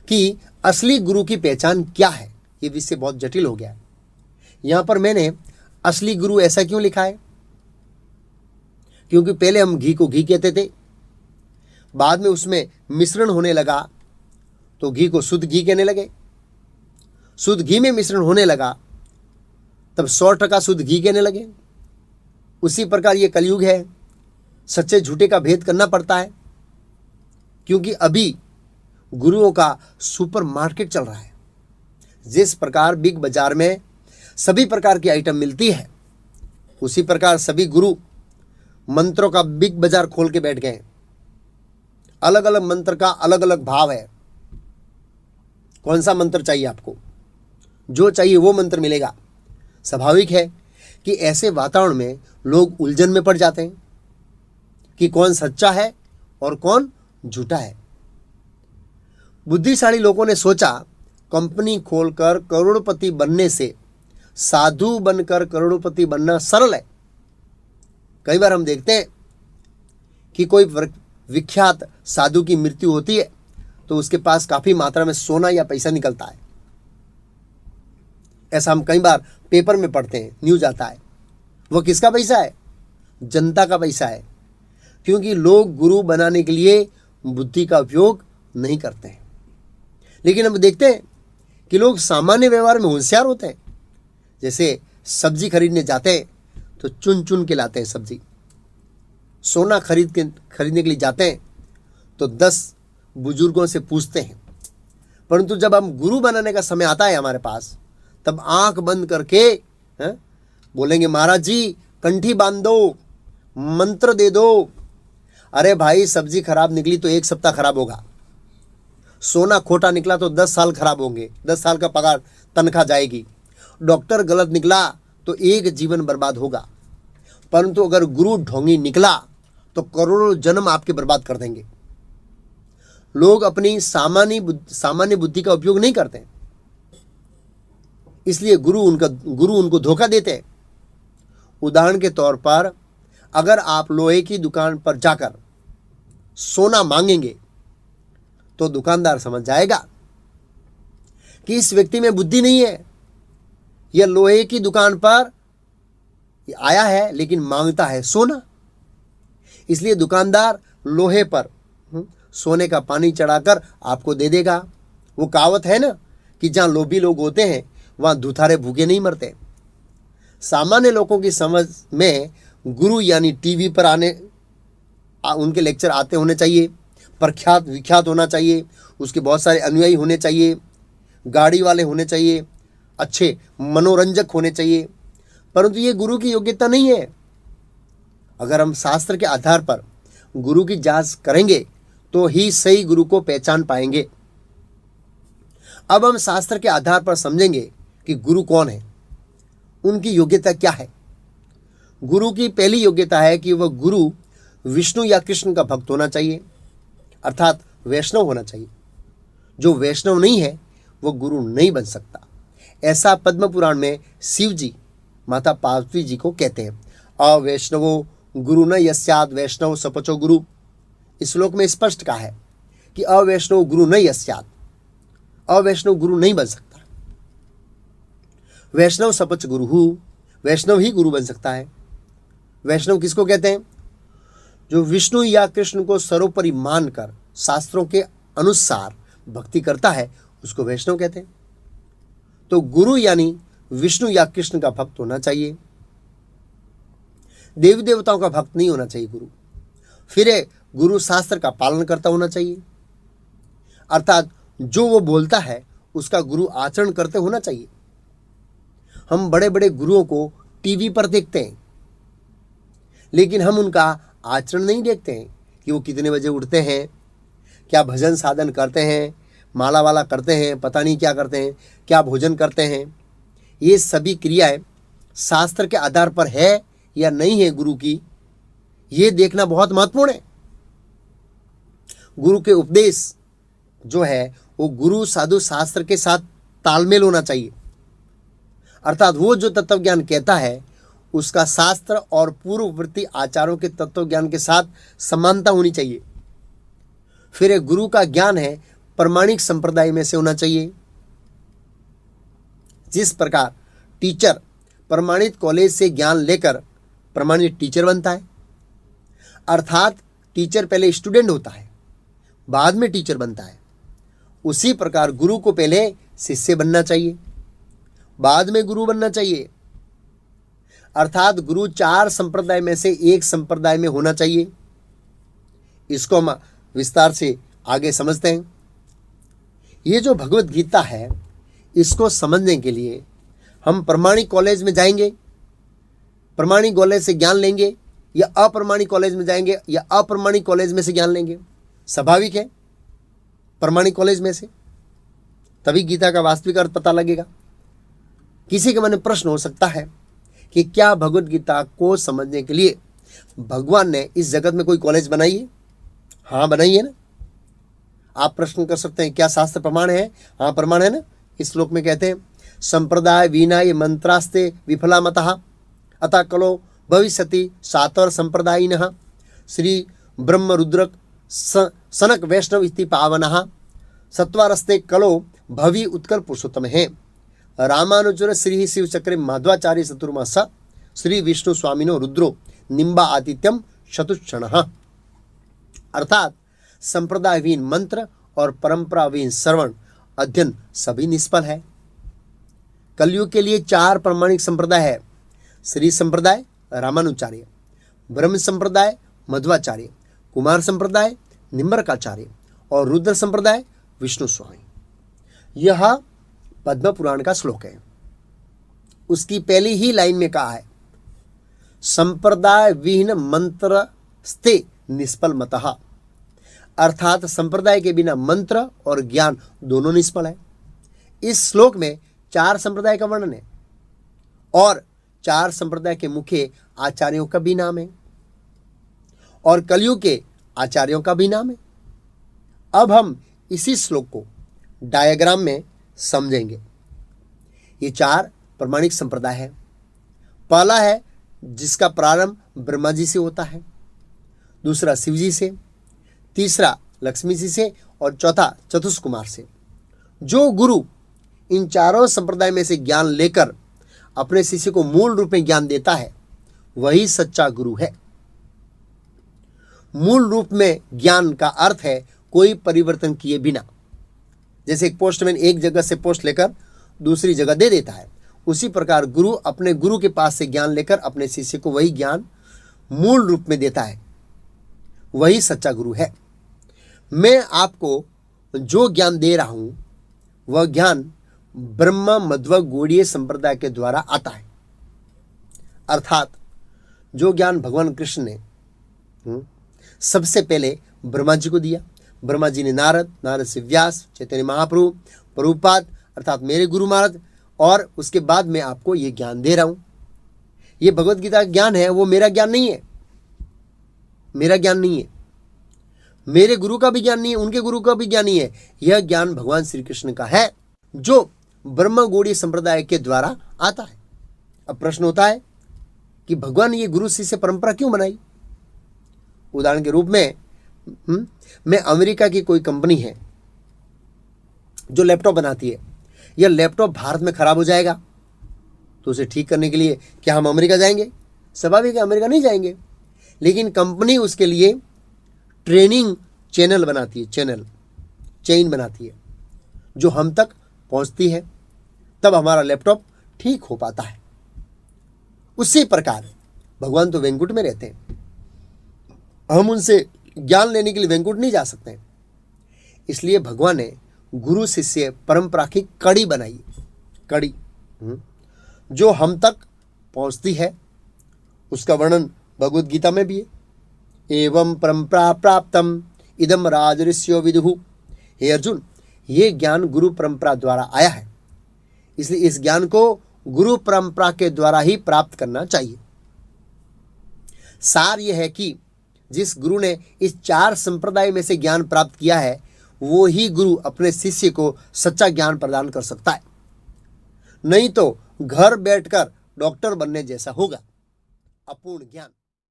कि असली गुरु की पहचान क्या है। ये विषय बहुत जटिल हो गया है। यहां पर मैंने असली गुरु ऐसा क्यों लिखा है, क्योंकि पहले हम घी को घी कहते थे, बाद में उसमें मिश्रण होने लगा तो घी को शुद्ध घी कहने लगे, शुद्ध घी में मिश्रण होने लगा तब 100% शुद्ध घी कहने लगे। उसी प्रकार ये कलयुग है, सच्चे झूठे का भेद करना पड़ता है, क्योंकि अभी गुरुओं का सुपर मार्केट चल रहा है। जिस प्रकार बिग बाजार में सभी प्रकार की आइटम मिलती है, उसी प्रकार सभी गुरु मंत्रों का बिग बाजार खोल के बैठ गए। अलग अलग मंत्र का अलग अलग भाव है। कौन सा मंत्र चाहिए आपको, जो चाहिए वो मंत्र मिलेगा। स्वाभाविक है कि ऐसे वातावरण में लोग उलझन में पड़ जाते हैं कि कौन सच्चा है और कौन झूठा है। बुद्धिशाली लोगों ने सोचा कंपनी खोलकर करोड़पति बनने से साधु बनकर करोड़पति बनना सरल है। कई बार हम देखते हैं कि कोई विख्यात साधु की मृत्यु होती है तो उसके पास काफी मात्रा में सोना या पैसा निकलता है। ऐसा हम कई बार पेपर में पढ़ते हैं, न्यूज आता है। वो किसका पैसा है? जनता का पैसा है, क्योंकि लोग गुरु बनाने के लिए बुद्धि का उपयोग नहीं करते हैं। लेकिन हम देखते हैं कि लोग सामान्य व्यवहार में होशियार होते हैं। जैसे सब्जी खरीदने जाते हैं तो चुन चुन के लाते हैं सब्जी, सोना खरीदने के लिए जाते हैं तो 10 बुजुर्गों से पूछते हैं। परंतु जब हम गुरु बनाने का समय आता है हमारे पास, तब आंख बंद करके बोलेंगे महाराज जी कंठी बांध दो, मंत्र दे दो। अरे भाई, सब्जी खराब निकली तो 1 सप्ताह खराब होगा, सोना खोटा निकला तो 10 साल खराब होंगे, 10 साल का पगार तनख्वाह जाएगी, डॉक्टर गलत निकला तो 1 जीवन बर्बाद होगा। परंतु अगर गुरु ढोंगी निकला तो करोड़ों जन्म आपके बर्बाद कर देंगे। लोग अपनी सामान्य बुद्धि का उपयोग नहीं करते, इसलिए गुरु उनको धोखा देते हैं। उदाहरण के तौर पर, अगर आप लोहे की दुकान पर जाकर सोना मांगेंगे तो दुकानदार समझ जाएगा कि इस व्यक्ति में बुद्धि नहीं है। यह लोहे की दुकान पर आया है लेकिन मांगता है सोना। इसलिए दुकानदार लोहे पर सोने का पानी चढ़ाकर आपको दे देगा। वो कहावत है ना कि जहां लोभी लोग होते हैं वहां दुधारे भूखे नहीं मरते। सामान्य लोगों की समझ में गुरु यानी टीवी पर उनके लेक्चर आते होने चाहिए, प्रख्यात विख्यात होना चाहिए, उसके बहुत सारे अनुयायी होने चाहिए, गाड़ी वाले होने चाहिए, अच्छे मनोरंजक होने चाहिए। परंतु ये गुरु की योग्यता नहीं है। अगर हम शास्त्र के आधार पर गुरु की जांच करेंगे तो ही सही गुरु को पहचान पाएंगे। अब हम शास्त्र के आधार पर समझेंगे कि गुरु कौन है, उनकी योग्यता क्या है। गुरु की पहली योग्यता है कि वह गुरु विष्णु या कृष्ण का भक्त होना चाहिए, अर्थात वैष्णव होना चाहिए। जो वैष्णव नहीं है वह गुरु नहीं बन सकता। ऐसा पद्म पुराण में शिव जी माता पार्वती जी को कहते हैं, अवैष्णवो गुरु न यस्याद वैष्णव सपचो गुरु। इस श्लोक में स्पष्ट कहा है कि अवैष्णव गुरु न यस्याद, अवैष्णव गुरु नहीं बन सकता। वैष्णव सपच गुरु, वैष्णव ही गुरु बन सकता है। वैष्णव किसको कहते हैं? जो विष्णु या कृष्ण को सर्वोपरि मानकर शास्त्रों के अनुसार भक्ति करता है, उसको वैष्णव कहते हैं। तो गुरु यानी विष्णु या कृष्ण का भक्त होना चाहिए, देवी देवताओं का भक्त नहीं होना चाहिए गुरु। फिर गुरु शास्त्र का पालन करता होना चाहिए, अर्थात जो वो बोलता है उसका गुरु आचरण करते होना चाहिए। हम बड़े बड़े गुरुओं को टीवी पर देखते हैं, लेकिन हम उनका आचरण नहीं देखते हैं कि वो कितने बजे उठते हैं, क्या भजन साधन करते हैं, माला वाला करते हैं, पता नहीं क्या करते हैं, क्या भोजन करते हैं। ये सभी क्रियाएं शास्त्र के आधार पर है या नहीं है गुरु की, ये देखना बहुत महत्वपूर्ण है। गुरु के उपदेश जो है वो गुरु साधु शास्त्र के साथ तालमेल होना चाहिए, अर्थात वो जो तत्व ज्ञान कहता है उसका शास्त्र और पूर्ववर्ती आचारों के तत्व ज्ञान के साथ समानता होनी चाहिए। फिर एक गुरु का ज्ञान है प्रामाणिक संप्रदाय में से होना चाहिए। जिस प्रकार टीचर प्रमाणित कॉलेज से ज्ञान लेकर प्रमाणित टीचर बनता है, अर्थात टीचर पहले स्टूडेंट होता है, बाद में टीचर बनता है, उसी प्रकार गुरु को पहले शिष्य बनना चाहिए, बाद में गुरु बनना चाहिए। अर्थात गुरु 4 संप्रदाय में से एक संप्रदाय में होना चाहिए। इसको हम विस्तार से आगे समझते हैं। ये जो भगवत गीता है, इसको समझने के लिए हम प्रमाणिक कॉलेज में जाएंगे, प्रमाणिक कॉलेज से ज्ञान लेंगे, या अप्रमाणिक कॉलेज में जाएंगे या अप्रमाणिक कॉलेज में से ज्ञान लेंगे। स्वाभाविक है प्रमाणिक कॉलेज में से, तभी गीता का वास्तविक अर्थ पता लगेगा। किसी के मन में प्रश्न हो सकता है कि क्या भगवत गीता को समझने के लिए भगवान ने इस जगत में कोई कॉलेज बनाई है? हाँ, बनाई है ना। आप प्रश्न कर सकते हैं क्या शास्त्र प्रमाण है? हाँ, प्रमाण है ना। इस श्लोक में कहते हैं संप्रदाय विनय मंत्रास्ते विफला मतः अतः कलो भविष्यति सातर संप्रदायिनः श्री ब्रह्म रुद्रक सनक वैष्णव इति पावनः सत्वारस्ते कलो भवि उत्कल पुरुषोत्तम है रामानुजर श्री शिव चक्रे माध्वाचार्य चतुर्मास श्री विष्णु स्वामिनो रुद्रो निम्बा आदित्यम चतुक्षणः। अर्थात संप्रदायहीन मंत्र और परंपराहीन श्रवण अध्ययन सभी निष्फल है। कलयुग के लिए 4 प्रामाणिक संप्रदाय है। श्री संप्रदाय रामानुचार्य, ब्रह्म संप्रदाय मध्वाचार्य, कुमार संप्रदाय निम्बरकाचार्य और रुद्र संप्रदाय विष्णु स्वामी। यह पद्म पुराण का श्लोक है। उसकी पहली ही लाइन में कहा है संप्रदाय विहीन मंत्र स्ते निष्फल मतः, अर्थात संप्रदाय के बिना मंत्र और ज्ञान दोनों निष्फल है। इस श्लोक में 4 संप्रदाय का वर्णन है और 4 संप्रदाय के मुख्य आचार्यों का भी नाम है और कलयुग के आचार्यों का भी नाम है। अब हम इसी श्लोक को डायग्राम में समझेंगे। ये 4 प्रामाणिक संप्रदाय है। पहला है जिसका प्रारंभ ब्रह्मा जी से होता है, दूसरा शिव जी से, तीसरा लक्ष्मी जी से और चौथा चतुष कुमार से। जो गुरु इन 4 संप्रदाय में से ज्ञान लेकर अपने शिष्य को मूल रूप में ज्ञान देता है वही सच्चा गुरु है। मूल रूप में ज्ञान का अर्थ है कोई परिवर्तन किए बिना। जैसे एक पोस्टमैन एक जगह से पोस्ट लेकर दूसरी जगह दे देता है, उसी प्रकार गुरु अपने गुरु के पास से ज्ञान लेकर अपने शिष्य को वही ज्ञान मूल रूप में देता है, वही सच्चा गुरु है। मैं आपको जो ज्ञान दे रहा हूं वह ज्ञान ब्रह्म मध्व गौड़ीय संप्रदाय के द्वारा आता है। अर्थात जो ज्ञान भगवान कृष्ण ने सबसे पहले ब्रह्मा जी को दिया, ब्रह्मा जी ने नारद, नारद से व्यास, चैतन्य महाप्रभु, प्रभुपाद अर्थात मेरे गुरु महाराज, और उसके बाद मैं आपको ये ज्ञान दे रहा हूं। ये भगवत गीता का ज्ञान है, वो मेरा ज्ञान नहीं है, मेरा ज्ञान नहीं है, मेरे गुरु का भी ज्ञान नहीं है, उनके गुरु का भी ज्ञान नहीं है। यह ज्ञान भगवान श्री कृष्ण का है जो ब्रह्म गौड़ीय संप्रदाय के द्वारा आता है। अब प्रश्न होता है कि भगवान ये गुरु शिष्य परंपरा क्यों बनाई? उदाहरण के रूप में मैं अमेरिका की कोई कंपनी है जो लैपटॉप बनाती है, यह लैपटॉप भारत में खराब हो जाएगा तो उसे ठीक करने के लिए क्या हम अमेरिका जाएंगे? स्वाभाविक है अमेरिका नहीं जाएंगे, लेकिन कंपनी उसके लिए ट्रेनिंग चैनल बनाती है, चेन बनाती है जो हम तक पहुंचती है, तब हमारा लैपटॉप ठीक हो पाता है। उसी प्रकार भगवान तो वैकुंठ में रहते हैं, हम उनसे ज्ञान लेने के लिए वैकुंठ नहीं जा सकते हैं। इसलिए भगवान ने गुरु शिष्य परंपरा की कड़ी बनाई, कड़ी जो हम तक पहुंचती है। उसका वर्णन भगवद गीता में भी है। एवं परंपरा प्राप्तम इदम राजऋषियो विदुहु। हे अर्जुन, ये ज्ञान गुरु परंपरा द्वारा आया है, इसलिए इस ज्ञान को गुरु परंपरा के द्वारा ही प्राप्त करना चाहिए। सार यह है कि जिस गुरु ने इस 4 संप्रदाय में से ज्ञान प्राप्त किया है वो ही गुरु अपने शिष्य को सच्चा ज्ञान प्रदान कर सकता है, नहीं तो घर बैठकर डॉक्टर बनने जैसा होगा, अपूर्ण ज्ञान।